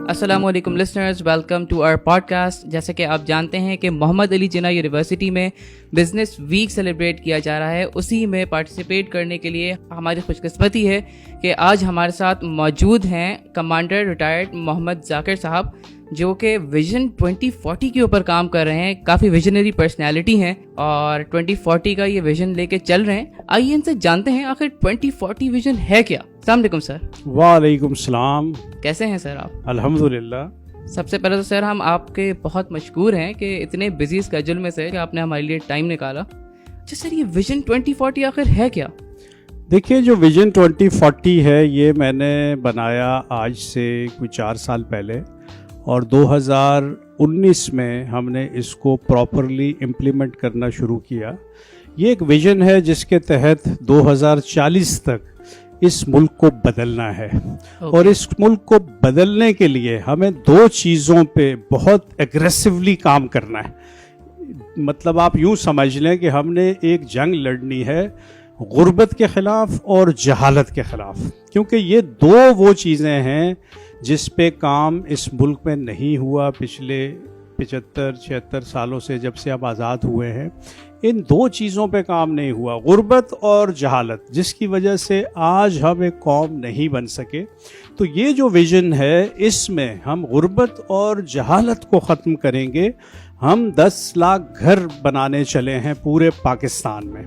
السلام علیکم listeners, welcome to our podcast. جیسے کہ آپ جانتے ہیں کہ محمد علی جناح یونیورسٹی میں بزنس ویک سیلیبریٹ کیا جا رہا ہے، اسی میں پارٹیسپیٹ کرنے کے لیے ہماری خوش قسمتی ہے کہ آج ہمارے ساتھ موجود ہیں کمانڈر ریٹائرڈ محمد ذاکر صاحب، جو کہ ویژن 2040 کے اوپر کام کر رہے ہیں۔ کافی ویژنری پرسنالٹی ہیں اور 2040 کا یہ ویژن لے کے چل رہے ہیں۔ آئیے ان سے جانتے ہیں آخر 2040 ویژن ہے کیا۔ السلام علیکم سر۔ وعلیکم السلام۔ کیسے ہیں سر آپ؟ الحمدللہ۔ سب سے پہلے تو سر ہم آپ کے بہت مشکور ہیں کہ اتنے بزی اسکیجول میں سے کہ آپ نے ہمارے لیے ٹائم نکالا۔ اچھا سر، یہ ویژن 2040 آخر ہے کیا؟ دیکھیے، جو ویژن 2040 ہے یہ میں نے بنایا آج سے کوئی 4 سال پہلے، اور 2019 میں ہم نے اس کو پراپرلی امپلیمنٹ کرنا شروع کیا۔ یہ ایک ویژن ہے جس کے تحت 2040 تک اس ملک کو بدلنا ہے، اور اس ملک کو بدلنے کے لیے ہمیں 2 چیزوں پہ بہت ایگریسولی کام کرنا ہے۔ مطلب آپ یوں سمجھ لیں کہ ہم نے ایک جنگ لڑنی ہے غربت کے خلاف اور جہالت کے خلاف، کیونکہ یہ 2 وہ چیزیں ہیں جس پہ کام اس ملک میں نہیں ہوا پچھلے 75-76 سالوں سے، جب سے ہم آزاد ہوئے ہیں۔ ان 2 چیزوں پہ کام نہیں ہوا، غربت اور جہالت، جس کی وجہ سے آج ہم ایک قوم نہیں بن سکے۔ تو یہ جو ویژن ہے، اس میں ہم غربت اور جہالت کو ختم کریں گے۔ ہم 10 لاکھ گھر بنانے چلے ہیں پورے پاکستان میں،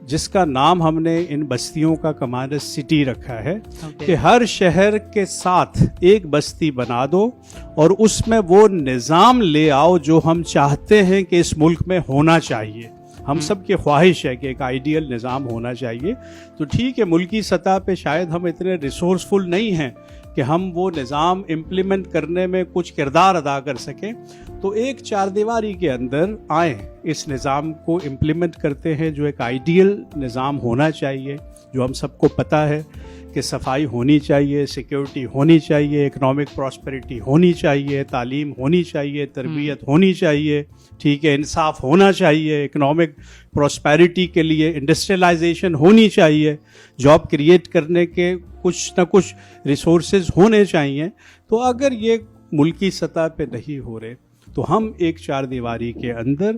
جس کا نام ہم نے ان بستیوں کا کمانڈر سٹی رکھا ہے، کہ ہر شہر کے ساتھ ایک بستی بنا دو اور اس میں وہ نظام لے آؤ جو ہم چاہتے ہیں کہ اس ملک میں ہونا چاہیے۔ ہم سب کی خواہش ہے کہ ایک آئیڈیل نظام ہونا چاہیے۔ تو ٹھیک ہے، ملکی سطح پہ شاید ہم اتنے ریسورسفل نہیں ہیں کہ ہم وہ نظام امپلیمنٹ کرنے میں کچھ کردار ادا کر سکیں، تو ایک 4 دیواری کے اندر آئیں، اس نظام کو امپلیمنٹ کرتے ہیں، جو ایک آئیڈیل نظام ہونا چاہیے، جو ہم سب کو پتہ ہے کہ صفائی ہونی چاہیے، سیکیورٹی ہونی چاہیے، اکنامک پراسپیرٹی ہونی چاہیے، تعلیم ہونی چاہیے، تربیت ہونی چاہیے، ٹھیک ہے، انصاف ہونا چاہیے، اکنامک پراسپیرٹی کے لیے انڈسٹریلائزیشن ہونی چاہیے، جاب کریٹ کرنے کے کچھ نہ کچھ ریسورسز ہونے چاہیے۔ تو اگر یہ ملکی سطح پہ نہیں ہو رہے تو ہم ایک 4 دیواری کے اندر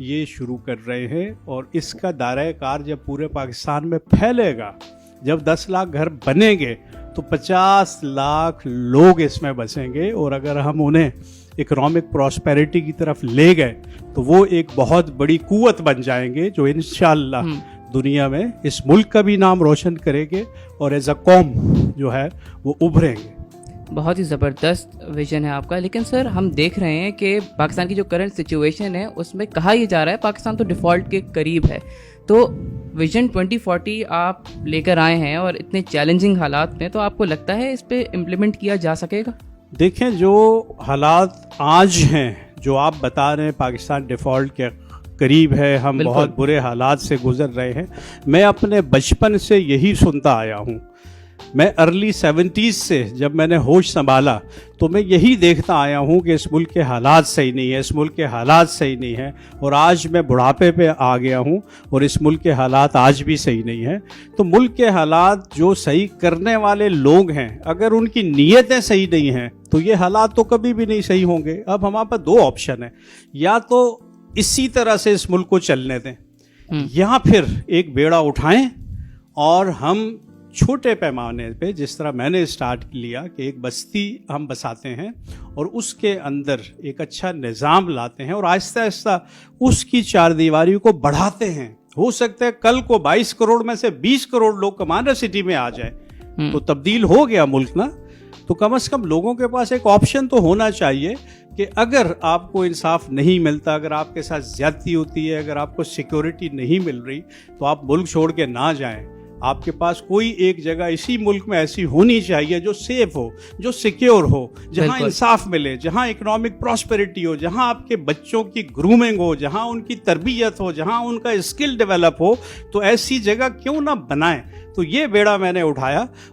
یہ شروع کر رہے ہیں، اور اس کا دائرۂ کار جب پورے پاکستان میں پھیلے گا، جب 10 لاکھ گھر بنیں گے تو 50 لاکھ لوگ اس میں بسیں گے، اور اگر ہم انہیں اکنامک پراسپیرٹی کی طرف لے گئے تو وہ ایک بہت بڑی قوت بن جائیں گے، جو انشاءاللہ دنیا میں اس ملک کا بھی نام روشن کریں گے، اور ایز اے قوم جو ہے وہ ابھریں گے۔ بہت ہی زبردست ویژن ہے آپ کا۔ لیکن سر، ہم دیکھ رہے ہیں کہ پاکستان کی جو کرنٹ سچویشن ہے اس میں کہا یہ جا رہا ہے پاکستان تو ڈیفالٹ کے قریب ہے۔ تو ویژن 2040 آپ لے کر آئے ہیں اور اتنے چیلنجنگ حالات میں، تو آپ کو لگتا ہے اس پہ امپلیمنٹ کیا جا سکے گا؟ دیکھیں، جو حالات آج ہیں، جو آپ بتا رہے ہیں پاکستان ڈیفالٹ کے قریب ہے، ہم بہت برے حالات سے گزر رہے ہیں، میں اپنے بچپن سے یہی سنتا آیا ہوں۔ میں ارلی 70s سے جب میں نے ہوش سنبھالا تو میں یہی دیکھتا آیا ہوں کہ اس ملک کے حالات صحیح نہیں ہیں، اس ملک کے حالات صحیح نہیں ہیں، اور آج میں بڑھاپے پہ آ گیا ہوں اور اس ملک کے حالات آج بھی صحیح نہیں ہیں۔ تو ملک کے حالات جو صحیح کرنے والے لوگ ہیں، اگر ان کی نیتیں صحیح نہیں ہیں تو یہ حالات تو کبھی بھی نہیں صحیح ہوں گے۔ اب ہمارے پاس 2 آپشن ہیں، یا تو اسی طرح سے اس ملک کو چلنے دیں، یا پھر ایک بیڑا اٹھائیں اور ہم چھوٹے پیمانے پہ، جس طرح میں نے اسٹارٹ لیا کہ ایک بستی ہم بساتے ہیں اور اس کے اندر ایک اچھا نظام لاتے ہیں، اور آہستہ آہستہ اس کی 4 دیواری کو بڑھاتے ہیں۔ ہو سکتا ہے کل کو 22 کروڑ میں سے 20 کروڑ لوگ کمانڈر سٹی میں آ جائیں، تو تبدیل ہو گیا ملک نا۔ تو کم از کم لوگوں کے پاس ایک آپشن تو ہونا چاہیے کہ اگر آپ کو انصاف نہیں ملتا، اگر آپ کے ساتھ زیادتی ہوتی ہے، اگر آپ کو سیکیورٹی نہیں مل رہی، تو آپ ملک چھوڑ کے نہ جائیں۔ آپ کے پاس کوئی ایک جگہ اسی ملک میں ایسی ہونی چاہیے جو سیف ہو، جو سیکیور ہو، جہاں انصاف ملے، جہاں اکنامک پراسپیرٹی ہو، جہاں آپ کے بچوں کی گرومنگ ہو، جہاں ان کی تربیت ہو، جہاں ان کا اسکل ڈیولپ ہو۔ تو ایسی جگہ کیوں نہ بنائیں؟ تو یہ بیڑا میں نے اٹھایا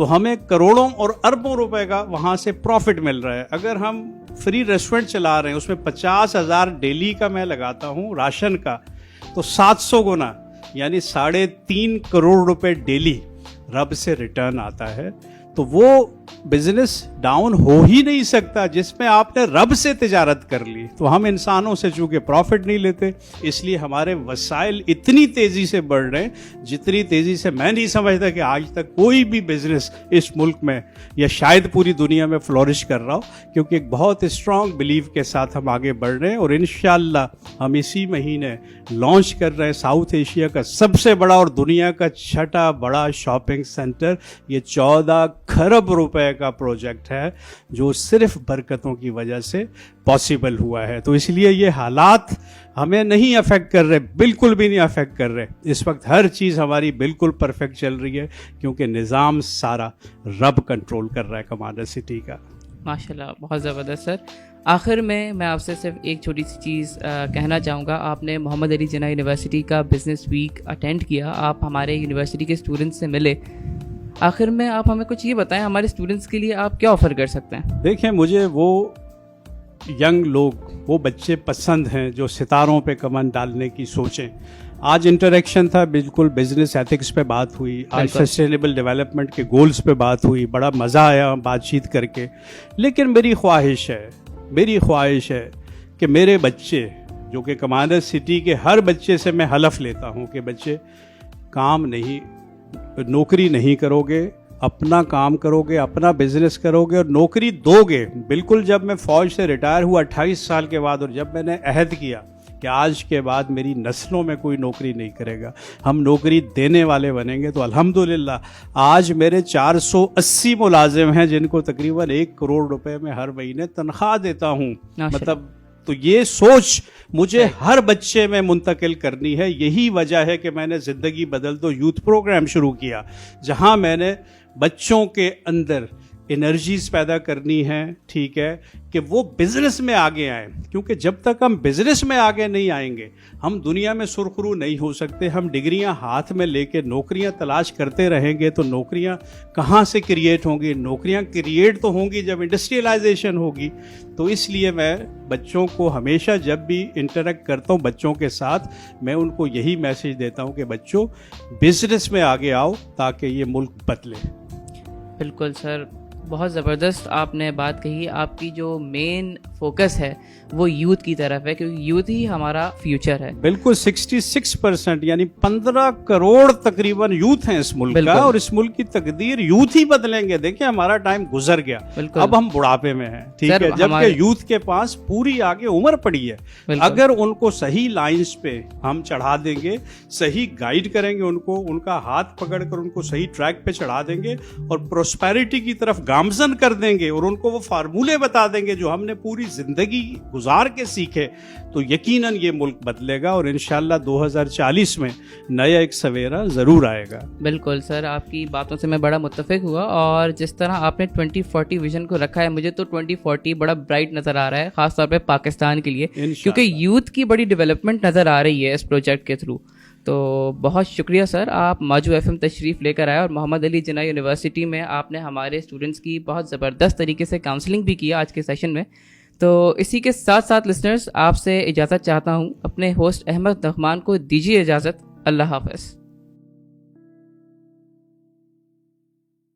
تو ہمیں کروڑوں اور اربوں روپے کا وہاں سے پروفٹ مل رہا ہے. اگر ہم فری ریسٹورنٹ چلا رہے ہیں, اس میں 50,000 ڈیلی کا میں لگاتا ہوں راشن کا, تو 700 گنا یعنی 3.5 کروڑ روپے ڈیلی رب سے ریٹرن آتا ہے. تو وہ بزنس ڈاؤن ہو ہی نہیں سکتا جس میں آپ نے رب سے تجارت کر لی. تو ہم انسانوں سے چونکہ پروفٹ نہیں لیتے, اس لیے ہمارے وسائل اتنی تیزی سے بڑھ رہے ہیں جتنی تیزی سے میں نہیں سمجھتا کہ آج تک کوئی بھی بزنس اس ملک میں یا شاید پوری دنیا میں فلورش کر رہا ہو, کیونکہ ایک بہت اسٹرانگ بلیو کے ساتھ ہم آگے بڑھ رہے ہیں. اور انشاءاللہ ہم اسی مہینے لانچ کر رہے ہیں ساؤتھ ایشیا کا سب سے بڑا اور دنیا کا 6واں بڑا شاپنگ سینٹر. یہ 14 کھرب روپے کا پروجیکٹ ہے جو صرف برکتوں کی وجہ سے پاسبل ہوا ہے. تو اس لیے یہ حالات ہمیں نہیں افیکٹ کر رہے, بالکل بھی نہیں افیکٹ کر رہے. اس وقت ہر چیز ہماری بالکل پرفیکٹ چل رہی ہے کیونکہ نظام سارا رب کنٹرول کر رہا ہے کمانڈر سٹی کا. ماشاءاللہ, بہت زبردست سر. آخر میں آپ سے صرف ایک چھوٹی سی چیز کہنا چاہوں گا. آپ نے محمد علی جناح یونیورسٹی کا بزنس ویک اٹینڈ کیا, آپ ہمارے یونیورسٹی کے اسٹوڈنٹس سے ملے. آخر میں آپ ہمیں کچھ یہ بتائیں, ہمارے اسٹوڈنٹس کے لیے آپ کیا آفر کر سکتے ہیں؟ دیکھیں, مجھے وہ ینگ لوگ, وہ بچے پسند ہیں جو ستاروں پہ کمن ڈالنے کی سوچیں. آج انٹریکشن تھا, بالکل بزنس ایتھکس پہ بات ہوئی, آج سسٹینیبل ڈیولپمنٹ کے گولز پہ بات ہوئی, بڑا مزہ آیا بات چیت کر کے. لیکن میری خواہش ہے کہ میرے بچے, جو کہ کمانڈر سٹی کے ہر بچے سے میں حلف لیتا ہوں کہ بچے نوکری نہیں کرو گے, اپنا کام کرو گے, اپنا بزنس کرو گے اور نوکری دو گے. بالکل جب میں فوج سے ریٹائر ہوا 28 سال کے بعد, اور جب میں نے عہد کیا کہ آج کے بعد میری نسلوں میں کوئی نوکری نہیں کرے گا, ہم نوکری دینے والے بنیں گے, تو الحمدللہ آج میرے 480 ملازم ہیں جن کو تقریباً 1 کروڑ روپے میں ہر مہینے تنخواہ دیتا ہوں. مطلب تو یہ سوچ مجھے ہر بچے میں منتقل کرنی ہے. یہی وجہ ہے کہ میں نے زندگی بدل دو یوتھ پروگرام شروع کیا, جہاں میں نے بچوں کے اندر انرجیز پیدا کرنی ہے, ٹھیک ہے, کہ وہ بزنس میں آگے آئیں. کیونکہ جب تک ہم بزنس میں آگے نہیں آئیں گے ہم دنیا میں سرخرو نہیں ہو سکتے. ہم ڈگریاں ہاتھ میں لے کے نوکریاں تلاش کرتے رہیں گے تو نوکریاں کہاں سے کریٹ ہوں گی؟ نوکریاں کریٹ تو ہوں گی جب انڈسٹریلائزیشن ہوگی. تو اس لیے میں بچوں کو ہمیشہ جب بھی انٹریکٹ کرتا ہوں بچوں کے ساتھ, میں ان کو یہی میسج دیتا ہوں کہ بچوں بزنس میں آگے آؤ تاکہ یہ ملک بدلے. بالکل سر, بہت زبردست آپ نے بات کہی. آپ کی جو مین فوکس ہے وہ یوتھ کی طرف ہے, کیونکہ یوتھ ہی ہمارا فیوچر ہے. بالکل 66% یعنی 15 کروڑ تقریباً یوتھ ہیں اس ملک کا, اور اس ملک کی تقدیر یوتھ ہی بدلیں گے. دیکھیں ہمارا ٹائم گزر گیا, اب ہم بڑھاپے میں ہیں, ٹھیک ہے, جبکہ یوتھ کے پاس پوری آگے عمر پڑی ہے. اگر ان کو صحیح لائنز پہ ہم چڑھا دیں گے, صحیح گائیڈ کریں گے ان کو, ان کا ہاتھ پکڑ کر ان کو صحیح ٹریک پہ چڑھا دیں گے اور پروسپیرٹی کی طرف گامزن کر دیں گے, اور ان کو وہ فارمولے بتا دیں گے جو ہم نے پوری زندگی گزار کے سیکھے, تو یقیناً یہ ملک بدلے گا اور انشاءاللہ 2040 میں نیا ایک سویرا ضرور آئے گا. بالکل سر, آپ کی باتوں سے میں بڑا متفق ہوا, اور جس طرح آپ نے 2040 ویژن کو رکھا ہے, مجھے تو 2040 بڑا برائٹ نظر آ رہا ہے, خاص طور پہ پاکستان کے لیے, کیونکہ یوتھ کی بڑی ڈیولپمنٹ نظر آ رہی ہے اس پروجیکٹ کے تھرو. تو بہت شکریہ سر, آپ ماجو ایف ایم تشریف لے کر آئے, اور محمد علی جناح یونیورسٹی میں آپ نے ہمارے اسٹوڈنٹس کی بہت زبردست طریقے سے کاؤنسلنگ بھی کیا آج کے سیشن میں. تو اسی کے ساتھ ساتھ لسنرز, آپ سے اجازت چاہتا ہوں, اپنے ہوسٹ احمد نعمان کو دیجیے اجازت. اللہ حافظ.